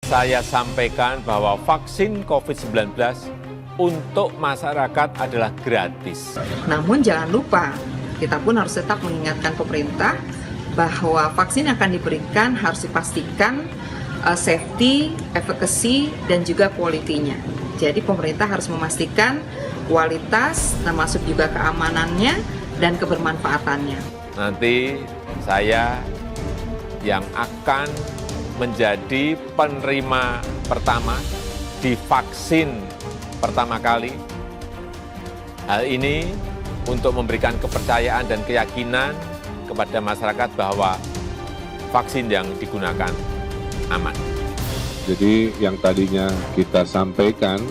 saya sampaikan bahwa vaksin COVID-19 untuk masyarakat adalah gratis. Namun jangan lupa, kita pun harus tetap mengingatkan pemerintah bahwa vaksin yang akan diberikan harus dipastikan safety, efficacy, dan juga quality-nya. Jadi pemerintah harus memastikan kualitas, termasuk juga keamanannya dan kebermanfaatannya. Nanti saya yang akan menjadi penerima pertama divaksin pertama kali. Hal ini untuk memberikan kepercayaan dan keyakinan kepada masyarakat bahwa vaksin yang digunakan aman. Jadi yang tadinya kita sampaikan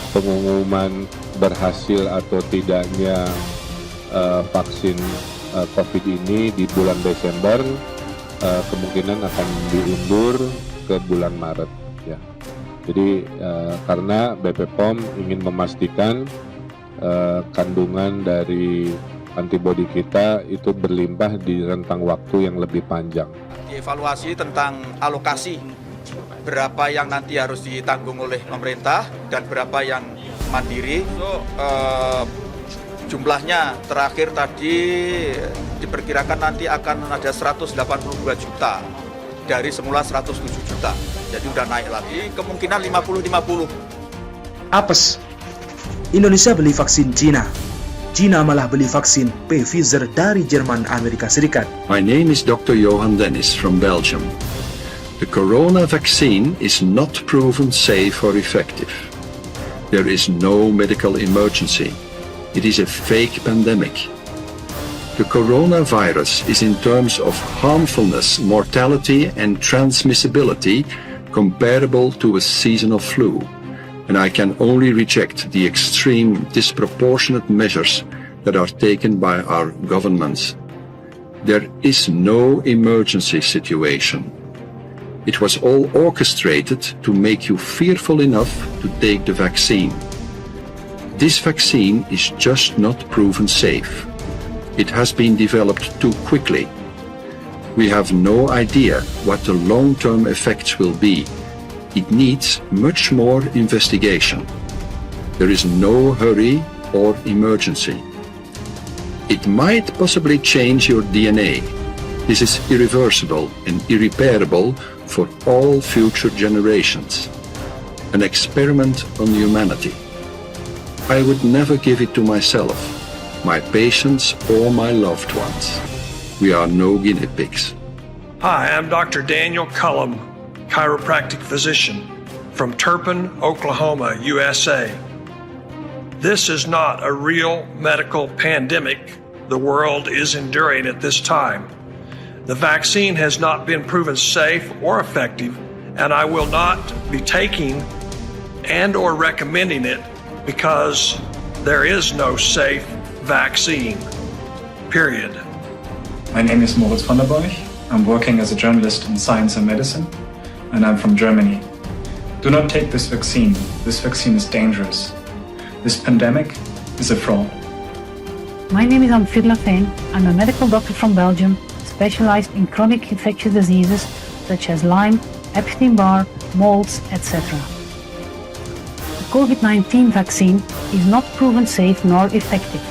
pengumuman berhasil atau tidaknya vaksin COVID ini di bulan Desember kemungkinan akan diundur ke bulan Maret. Ya. Jadi karena BP POM ingin memastikan kandungan dari antibodi kita itu berlimpah di rentang waktu yang lebih panjang. Dievaluasi tentang alokasi, berapa yang nanti harus ditanggung oleh pemerintah dan berapa yang mandiri. Jumlahnya terakhir tadi diperkirakan nanti akan ada 182 juta dari semula 107 juta. Jadi udah naik lagi, kemungkinan 50-50. Apes, Indonesia beli vaksin Cina. Cina malah beli vaksin Pfizer dari Jerman Amerika Serikat. My name is Dr. Johan Dennis from Belgium. The corona vaccine is not proven safe or effective. There is no medical emergency. It is a fake pandemic. The coronavirus is in terms of harmfulness, mortality and transmissibility comparable to a seasonal flu, and I can only reject the extreme disproportionate measures that are taken by our governments. There is no emergency situation. It was all orchestrated to make you fearful enough to take the vaccine. This vaccine is just not proven safe. It has been developed too quickly. We have no idea what the long-term effects will be. It needs much more investigation. There is no hurry or emergency. It might possibly change your DNA. This is irreversible and irreparable for all future generations. An experiment on humanity. I would never give it to myself, my patients, or my loved ones. We are no guinea pigs. Hi, I'm Dr. Daniel Cullum, chiropractic physician from Turpin, Oklahoma, USA. This is not a real medical pandemic the world is enduring at this time. The vaccine has not been proven safe or effective, and I will not be taking and or recommending it because there is no safe vaccine, period. My name is Moritz von der Borch. I'm working as a journalist in science and medicine, and I'm from Germany. Do not take this vaccine. This vaccine is dangerous. This pandemic is a fraud. My name is Amfir Lafayne. I'm a medical doctor from Belgium, specialized in chronic infectious diseases such as Lyme, Epstein-Barr, molds, etc. The COVID-19 vaccine is not proven safe nor effective,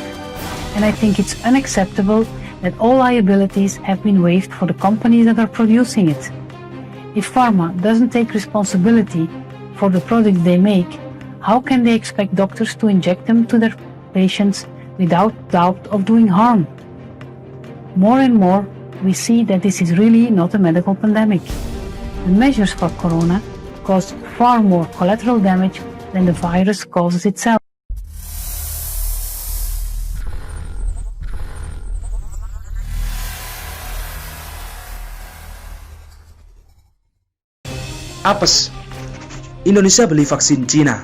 and I think it's unacceptable that all liabilities have been waived for the companies that are producing it. If pharma doesn't take responsibility for the products they make, how can they expect doctors to inject them to their patients without doubt of doing harm? More and more, we see that this is really not a medical pandemic. The measures for corona cause far more collateral damage than the virus causes itself. Apes, Indonesia beli vaksin Cina.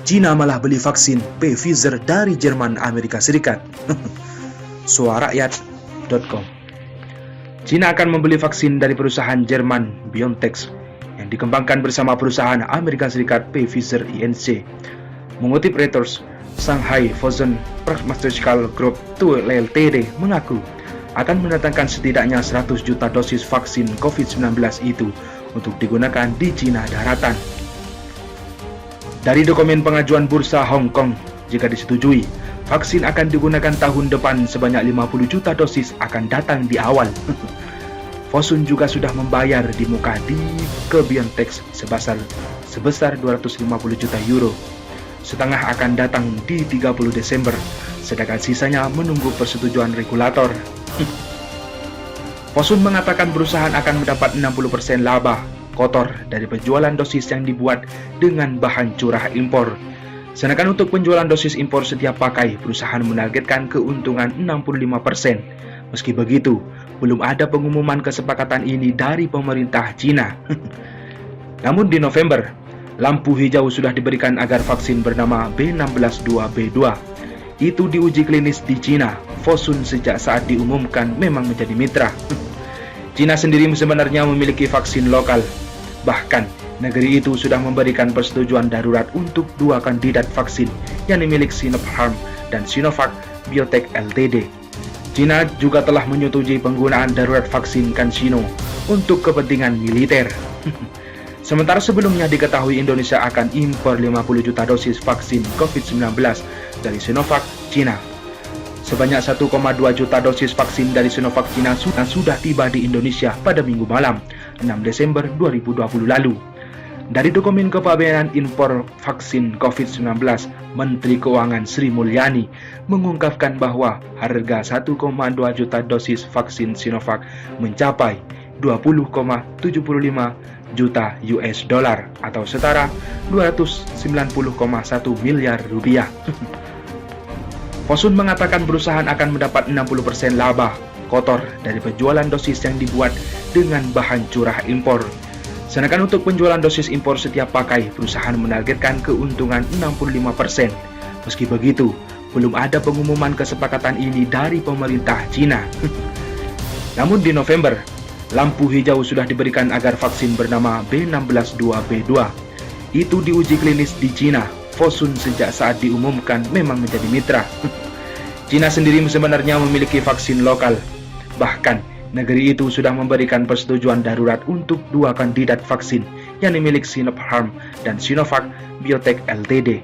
Cina malah beli vaksin Pfizer dari Jerman Amerika Serikat. Suarakyat.com. Cina akan membeli vaksin dari perusahaan Jerman BioNTech yang dikembangkan bersama perusahaan Amerika Serikat Pfizer Inc. Mengutip Reuters, Shanghai Fosun Pharmaceutical Group 2 Ltd mengaku akan mendatangkan setidaknya 100 juta dosis vaksin COVID-19 itu untuk digunakan di Cina daratan. Dari dokumen pengajuan bursa Hong Kong, jika disetujui, vaksin akan digunakan tahun depan sebanyak 50 juta dosis akan datang di awal. Fosun juga sudah membayar di muka ke BioNTech sebesar 250 juta euro. Setengah akan datang di 30 Desember, sedangkan sisanya menunggu persetujuan regulator. Fosun mengatakan perusahaan akan mendapat 60% laba kotor dari penjualan dosis yang dibuat dengan bahan curah impor. Sedangkan untuk penjualan dosis impor setiap pakai, perusahaan menargetkan keuntungan 65%. Meski begitu, belum ada pengumuman kesepakatan ini dari pemerintah Cina. Namun di November, lampu hijau sudah diberikan agar vaksin bernama B162B2 itu diuji klinis di Cina. Fosun sejak saat diumumkan memang menjadi mitra. Cina sendiri sebenarnya memiliki vaksin lokal. Bahkan, negeri itu sudah memberikan persetujuan darurat untuk 2 kandidat vaksin yang dimiliki Sinopharm dan Sinovac Biotech Ltd. Cina juga telah menyetujui penggunaan darurat vaksin CanSino untuk kepentingan militer. Sementara sebelumnya diketahui Indonesia akan impor 50 juta dosis vaksin COVID-19 dari Sinovac Cina. Sebanyak 1,2 juta dosis vaksin dari Sinovac Cina sudah tiba di Indonesia pada Minggu malam, 6 Desember 2020 lalu. Dari dokumen kepabeanan impor vaksin COVID-19, Menteri Keuangan Sri Mulyani mengungkapkan bahwa harga 1,2 juta dosis vaksin Sinovac mencapai 20,75 juta US dollar atau setara 290,1 miliar rupiah. Fosun mengatakan perusahaan akan mendapat 60% laba kotor dari penjualan dosis yang dibuat dengan bahan curah impor. Sedangkan untuk penjualan dosis impor setiap pakai, perusahaan menargetkan keuntungan 65%. Meski begitu, belum ada pengumuman kesepakatan ini dari pemerintah Cina. Namun di November, lampu hijau sudah diberikan agar vaksin bernama B162B2 itu diuji klinis di Cina. Fosun sejak saat diumumkan memang menjadi mitra. Cina sendiri sebenarnya memiliki vaksin lokal. Bahkan, negeri itu sudah memberikan persetujuan darurat untuk 2 kandidat vaksin yang dimiliki Sinopharm dan Sinovac Biotech Ltd.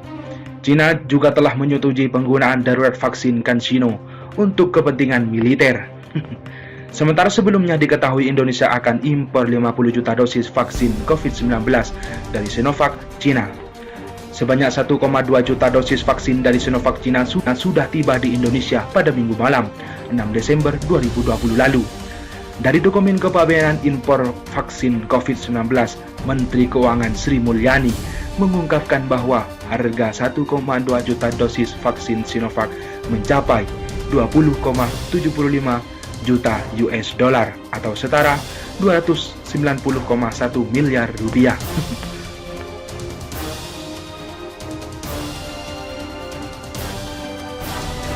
Cina juga telah menyetujui penggunaan darurat vaksin CanSino untuk kepentingan militer. Sementara sebelumnya diketahui Indonesia akan impor 50 juta dosis vaksin COVID-19 dari Sinovac Cina. Sebanyak 1,2 juta dosis vaksin dari Sinovac Cina sudah tiba di Indonesia pada Minggu malam, 6 Desember 2020 lalu. Dari dokumen kepabeanan impor vaksin COVID-19, Menteri Keuangan Sri Mulyani mengungkapkan bahwa harga 1,2 juta dosis vaksin Sinovac mencapai 20,75 juta US dollar atau setara 290,1 miliar rupiah.